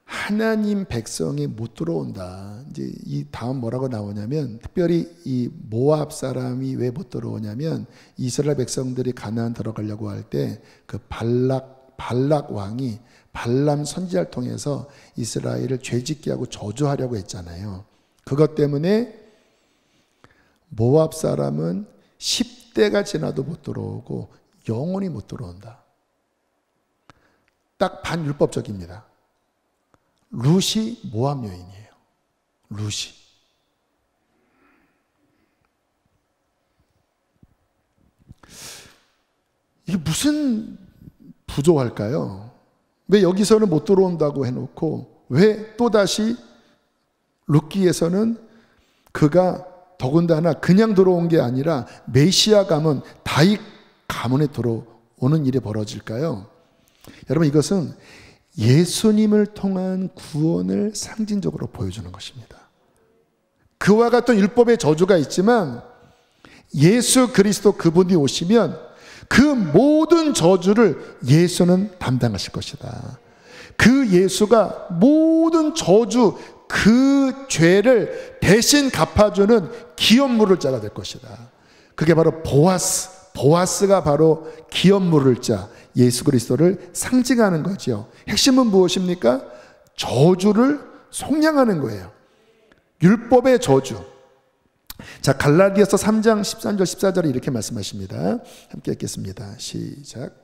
하나님 백성이 못 들어온다. 이제 이 다음 뭐라고 나오냐면, 특별히 이 모압 사람이 왜 못 들어오냐면, 이스라엘 백성들이 가나안 들어가려고 할 때 그 발락 왕이 발람 선지자를 통해서 이스라엘을 죄짓게 하고 저주하려고 했잖아요. 그것 때문에 모압 사람은 10대가 지나도 못 들어오고 영원히 못 들어온다. 딱 반율법적입니다. 룻이 모압 여인이에요. 룻이. 이게 무슨 부조할까요? 왜 여기서는 못 들어온다고 해놓고 왜 또다시 룻기에서는 그가 더군다나 그냥 들어온 게 아니라 메시아 가문 다윗 가문에 들어오는 일이 벌어질까요? 여러분, 이것은 예수님을 통한 구원을 상징적으로 보여주는 것입니다. 그와 같은 율법의 저주가 있지만 예수 그리스도 그분이 오시면 그 모든 저주를 예수는 담당하실 것이다. 그 예수가 모든 저주, 그 죄를 대신 갚아주는 기업 물을 자가 될 것이다. 그게 바로 보아스가 바로 기업 물을 자 예수 그리스도를 상징하는 거죠. 핵심은 무엇입니까? 저주를 속량하는 거예요. 율법의 저주. 자, 갈라디아서 3장 13절 14절에 이렇게 말씀하십니다. 함께 읽겠습니다. 시작.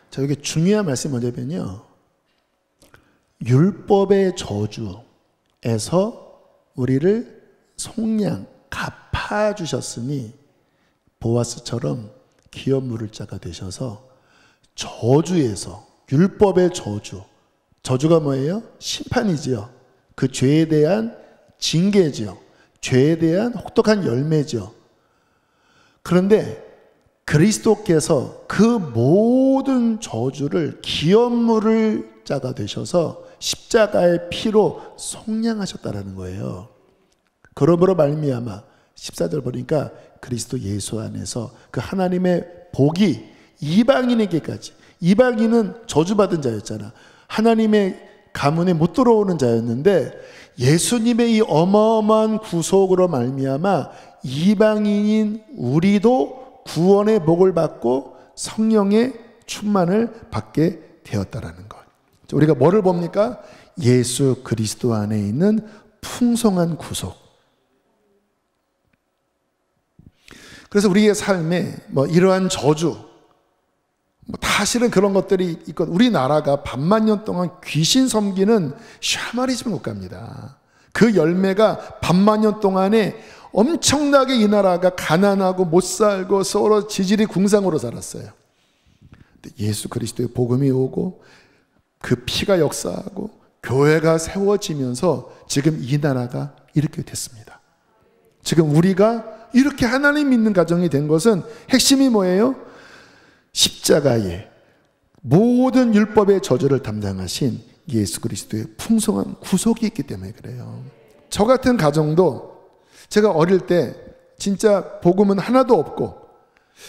자, 여기 중요한 말씀이 뭐냐면요, 율법의 저주에서 우리를 속량, 사주셨으니 보아스처럼 기업 물을 자가 되셔서 저주에서, 율법의 저주가 뭐예요? 심판이지요. 그 죄에 대한 징계지요. 죄에 대한 혹독한 열매지요. 그런데 그리스도께서 그 모든 저주를 기업 물을 자가 되셔서 십자가의 피로 속량하셨다라는 거예요. 그러므로 말미암아 14절 보니까 그리스도 예수 안에서 그 하나님의 복이 이방인에게까지, 이방인은 저주받은 자였잖아. 하나님의 가문에 못 들어오는 자였는데 예수님의 이 어마어마한 구속으로 말미암아 이방인인 우리도 구원의 복을 받고 성령의 충만을 받게 되었다라는 것. 우리가 뭐를 봅니까? 예수 그리스도 안에 있는 풍성한 구속. 그래서 우리의 삶에 이러한 저주, 사실은 그런 것들이 있고, 우리나라가 반만년 동안 귀신 섬기는 샤머니즘을 못 갑니다. 그 열매가 반만년 동안에 엄청나게 이 나라가 가난하고 못 살고 서로 지질이 궁상으로 살았어요. 근데 예수 그리스도의 복음이 오고 그 피가 역사하고 교회가 세워지면서 지금 이 나라가 이렇게 됐습니다. 지금 우리가 이렇게 하나님 믿는 가정이 된 것은 핵심이 뭐예요? 십자가에 모든 율법의 저주를 담당하신 예수 그리스도의 풍성한 구속이 있기 때문에 그래요. 저 같은 가정도 제가 어릴 때 진짜 복음은 하나도 없고,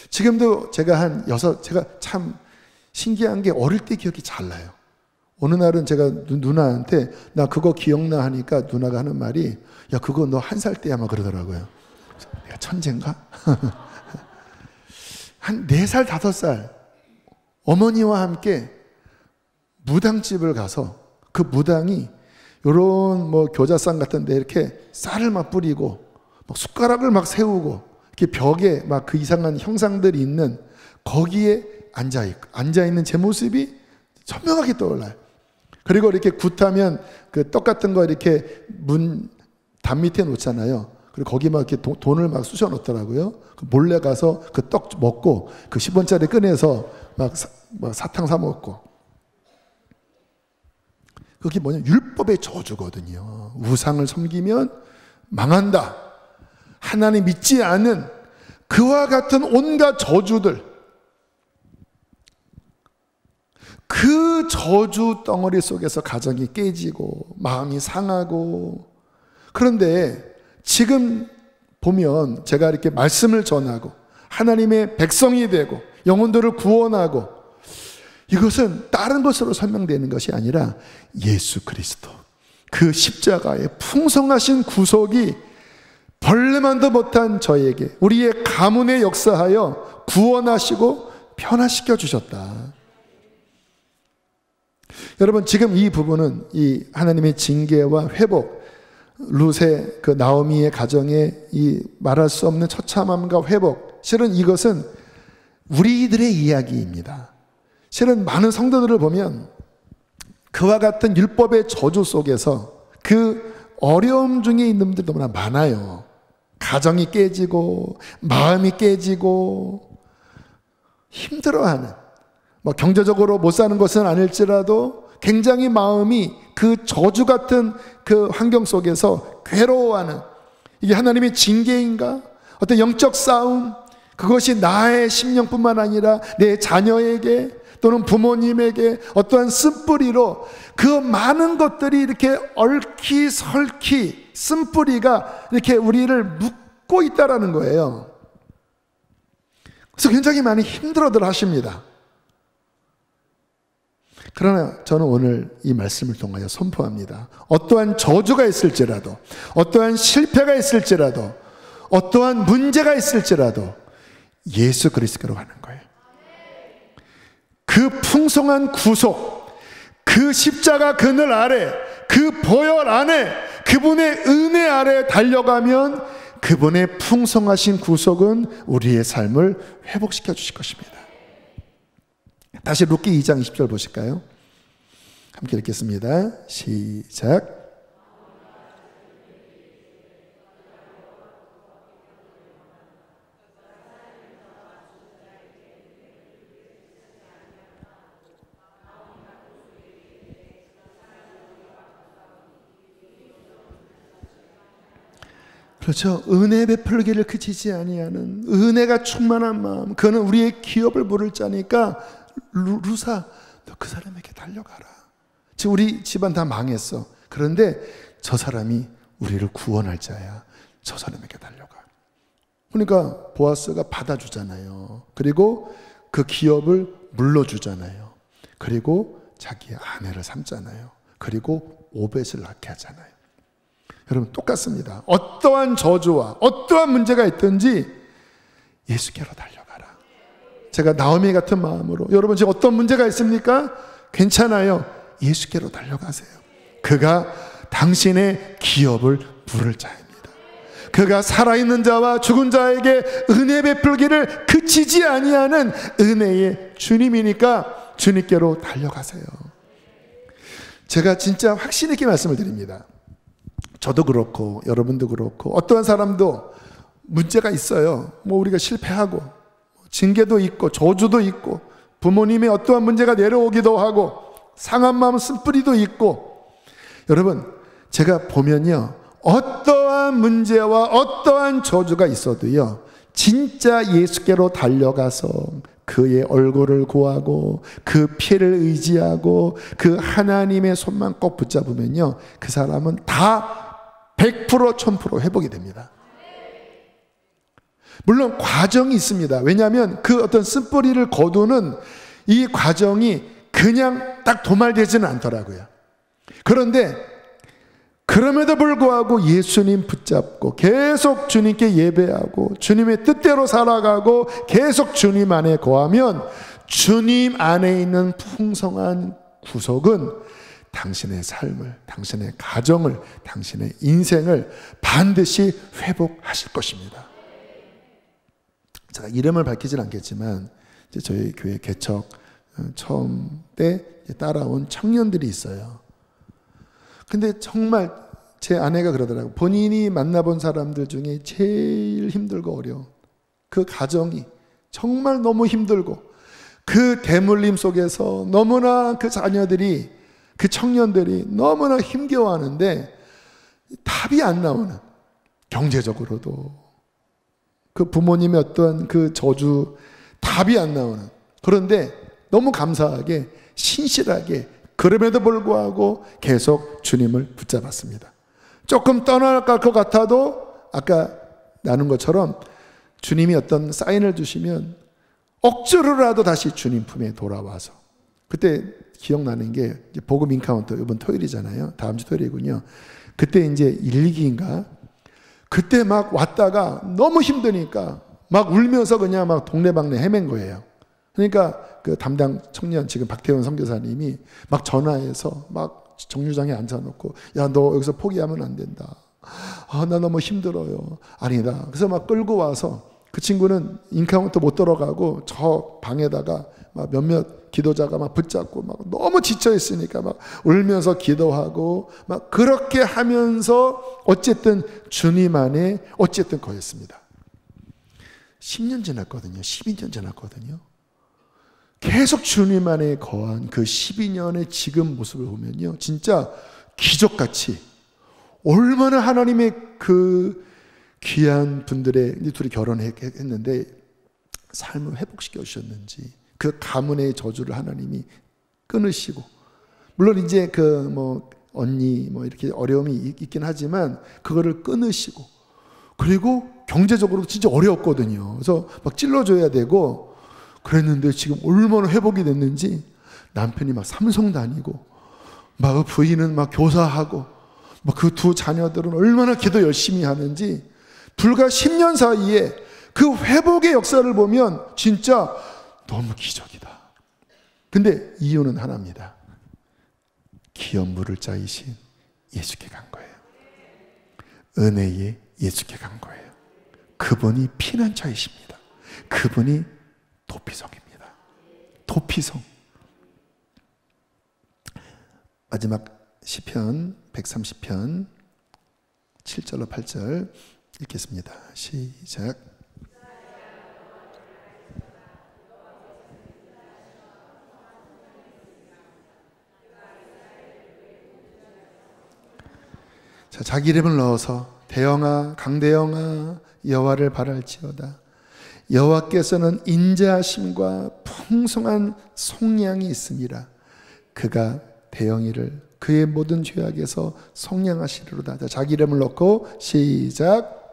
지금도 제가 제가 참 신기한 게 어릴 때 기억이 잘 나요. 어느 날은 제가 누나한테 나 그거 기억나 하니까 누나가 하는 말이, 야 그거 너 1살 때야 막 그러더라고요. 내가 천재인가? 한 4살 5살 어머니와 함께 무당집을 가서 그 무당이 요런 교자상 같은 데 이렇게 쌀을 막 뿌리고 막 숟가락을 막 세우고 이렇게 벽에 막 그 이상한 형상들이 있는 거기에 앉아있는 제 모습이 선명하게 떠올라요. 그리고 이렇게 굿하면 그 떡 같은 거 이렇게 담 밑에 놓잖아요. 그리고 거기 막 이렇게 돈을 막 쑤셔 놓더라고요. 몰래 가서 그 떡 먹고 그 10원짜리 꺼내서 막 사탕 사 먹고. 그게 뭐냐면 율법의 저주거든요. 우상을 섬기면 망한다. 하나님 믿지 않은 그와 같은 온갖 저주들, 그 저주 덩어리 속에서 가정이 깨지고 마음이 상하고. 그런데 지금 보면 제가 이렇게 말씀을 전하고 하나님의 백성이 되고 영혼들을 구원하고, 이것은 다른 것으로 설명되는 것이 아니라 예수 그리스도 그 십자가의 풍성하신 구속이 벌레만도 못한 저에게 우리의 가문에 역사하여 구원하시고 변화시켜 주셨다. 여러분, 지금 이 부분은 이 하나님의 징계와 회복, 룻의 그 나오미의 가정에 이 말할 수 없는 처참함과 회복, 실은 이것은 우리들의 이야기입니다. 실은 많은 성도들을 보면 그와 같은 율법의 저주 속에서 그 어려움 중에 있는 분들이 너무나 많아요. 가정이 깨지고 마음이 깨지고 힘들어하는, 경제적으로 못 사는 것은 아닐지라도 굉장히 마음이 그 저주 같은 그 환경 속에서 괴로워하는, 이게 하나님의 징계인가? 어떤 영적 싸움, 그것이 나의 심령뿐만 아니라 내 자녀에게 또는 부모님에게 어떠한 쓴뿌리로 그 많은 것들이 이렇게 얽히설키 쓴뿌리가 이렇게 우리를 묶고 있다라는 거예요. 그래서 굉장히 많이 힘들어들 하십니다. 그러나 저는 오늘 이 말씀을 통하여 선포합니다. 어떠한 저주가 있을지라도, 어떠한 실패가 있을지라도, 어떠한 문제가 있을지라도 예수 그리스도로 가는 거예요. 그 풍성한 구속, 그 십자가 그늘 아래, 그 보혈 안에, 그분의 은혜 아래 달려가면 그분의 풍성하신 구속은 우리의 삶을 회복시켜 주실 것입니다. 다시 룻기 2장 20절 보실까요? 함께 읽겠습니다. 시작. 그렇죠. 은혜 베풀기를 그치지 아니하는 은혜가 충만한 마음, 그는 우리의 기업을 물을 자니까 루사, 너 그 사람에게 달려가라. 지금 우리 집안 다 망했어. 그런데 저 사람이 우리를 구원할 자야. 저 사람에게 달려가. 그러니까 보아스가 받아주잖아요. 그리고 그 기업을 물러주잖아요. 그리고 자기의 아내를 삼잖아요. 그리고 오벳을 낳게 하잖아요. 여러분 똑같습니다. 어떠한 저주와 어떠한 문제가 있든지 예수께로 달려가라. 제가 나오미 같은 마음으로, 여러분 지금 어떤 문제가 있습니까? 괜찮아요. 예수께로 달려가세요. 그가 당신의 기업을 물을 자입니다. 그가 살아있는 자와 죽은 자에게 은혜 베풀기를 그치지 아니하는 은혜의 주님이니까 주님께로 달려가세요. 제가 진짜 확신 있게 말씀을 드립니다. 저도 그렇고 여러분도 그렇고 어떠한 사람도 문제가 있어요. 뭐 우리가 실패하고 징계도 있고 저주도 있고 부모님의 어떠한 문제가 내려오기도 하고 상한 마음 쓴뿌리도 있고, 여러분 제가 보면요, 어떠한 문제와 어떠한 저주가 있어도요, 진짜 예수께로 달려가서 그의 얼굴을 구하고 그 피를 의지하고 그 하나님의 손만 꼭 붙잡으면요, 그 사람은 다 100% 1000% 회복이 됩니다. 물론 과정이 있습니다. 왜냐하면 그 어떤 쓴뿌리를 거두는 이 과정이 그냥 딱 도말되지는 않더라고요. 그런데 그럼에도 불구하고 예수님 붙잡고 계속 주님께 예배하고 주님의 뜻대로 살아가고 계속 주님 안에 거하면 주님 안에 있는 풍성한 구속은 당신의 삶을, 당신의 가정을, 당신의 인생을 반드시 회복하실 것입니다. 제가 이름을 밝히진 않겠지만 이제 저희 교회 개척 처음 때 따라온 청년들이 있어요. 근데 정말 제 아내가 그러더라고요. 본인이 만나본 사람들 중에 제일 힘들고 어려운 그 가정이 정말 너무 힘들고 그 대물림 속에서 너무나 그 자녀들이, 그 청년들이 너무나 힘겨워하는데 답이 안 나오는, 경제적으로도 그 부모님의 어떤 그 저주 답이 안 나오는, 그런데 너무 감사하게 신실하게 그럼에도 불구하고 계속 주님을 붙잡았습니다. 조금 떠나갈 것 같아도 아까 나눈 것처럼 주님이 어떤 사인을 주시면 억지로라도 다시 주님 품에 돌아와서, 그때 기억나는 게 복음 인카운터 이번 토요일이잖아요. 다음 주 토요일이군요. 그때 이제 1,2기인가 그때 막 왔다가 너무 힘드니까 막 울면서 그냥 막 동네방네 헤맨 거예요. 그러니까 그 담당 청년 지금 박태원 선교사님이 막 전화해서 막 정류장에 앉아놓고, 야, 너 여기서 포기하면 안 된다. 아, 나 너무 힘들어요. 아니다. 그래서 막 끌고 와서 그 친구는 인카운터 못 들어가고 저 방에다가 막 몇몇 기도자가 막 붙잡고 막 너무 지쳐 있으니까 막 울면서 기도하고 막 그렇게 하면서 어쨌든 주님 안에 어쨌든 거했습니다. 10년 지났거든요. 12년 지났거든요. 계속 주님 안에 거한 그 12년의 지금 모습을 보면요, 진짜 기적같이 얼마나 하나님의 그 귀한 분들의, 둘이 결혼했는데 삶을 회복시켜 주셨는지, 그 가문의 저주를 하나님이 끊으시고, 물론 이제 그 뭐 언니 뭐 이렇게 어려움이 있긴 하지만 그거를 끊으시고, 그리고 경제적으로 진짜 어려웠거든요. 그래서 막 찔러줘야 되고 그랬는데 지금 얼마나 회복이 됐는지, 남편이 막 삼성 다니고 막 부인은 막 교사하고 막 그 두 자녀들은 얼마나 기도 열심히 하는지, 불과 10년 사이에 그 회복의 역사를 보면 진짜 너무 기적이다. 근데 이유는 하나입니다. 기업 물을 자이신 예수께 간 거예요. 은혜의 예수께 간 거예요. 그분이 피난처이십니다. 그분이 도피성입니다. 도피성. 마지막 시편 130편 7절로 8절 읽겠습니다. 시작. 자, 자기 이름을 넣어서 대영아, 강대영아, 여호와를 바랄지어다. 여호와께서는 인자하심과 풍성한 속량이 있습니다. 그가 대영이를 그의 모든 죄악에서 속량하시리로다. 자, 자기 이름을 넣고 시작.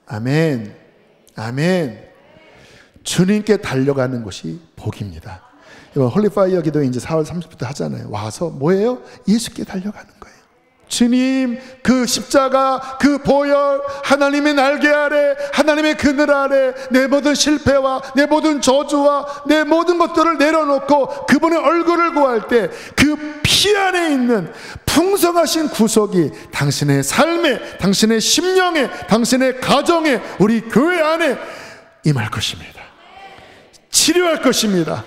아멘. 아멘. 주님께 달려가는 것이 복입니다. 이번 홀리파이어 기도 이제 4월 30일부터 하잖아요. 와서 뭐예요? 예수께 달려가는 거예요. 주님, 그 십자가, 그 보혈, 하나님의 날개 아래, 하나님의 그늘 아래 내 모든 실패와 내 모든 저주와 내 모든 것들을 내려놓고 그분의 얼굴을 구할 때 그 피 안에 있는 풍성하신 구속이 당신의 삶에, 당신의 심령에, 당신의 가정에, 우리 교회 안에 임할 것입니다. 치료할 것입니다.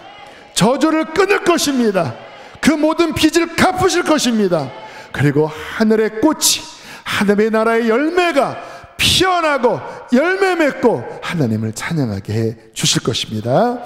저주를 끊을 것입니다. 그 모든 빚을 갚으실 것입니다. 그리고 하늘의 꽃이, 하늘의 나라의 열매가 피어나고 열매 맺고 하나님을 찬양하게 해 주실 것입니다.